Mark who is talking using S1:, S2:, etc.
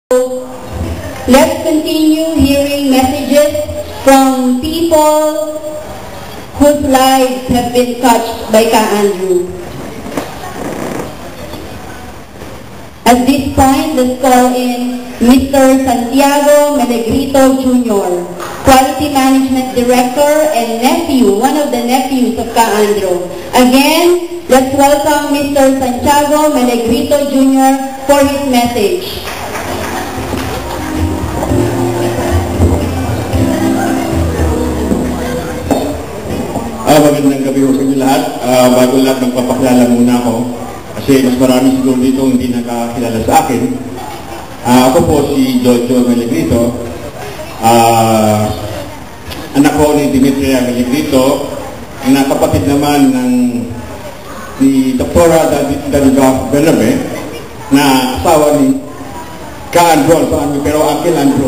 S1: Let's continue hearing messages from people whose lives have been touched by Ka Andrew. At this point, let's call in Mr. Santiago Melegrito Jr., Quality Management Director and nephew, one of the nephews of Ka Andrew. Again, let's welcome Mr. Santiago Melegrito Jr. for his message.
S2: Magandang gabi ho sa inyo lahat. Bago lahat magpapakilala muna ako kasi mas marami siguro dito hindi nakakilala sa akin. Ako po si Jojo Melegrito. Anak ko ni Dimitria Melegrito, na kapatid naman ni Dr. Danica Bernabe, na asawa ni Ka Andrew, pero Uncle Andrew.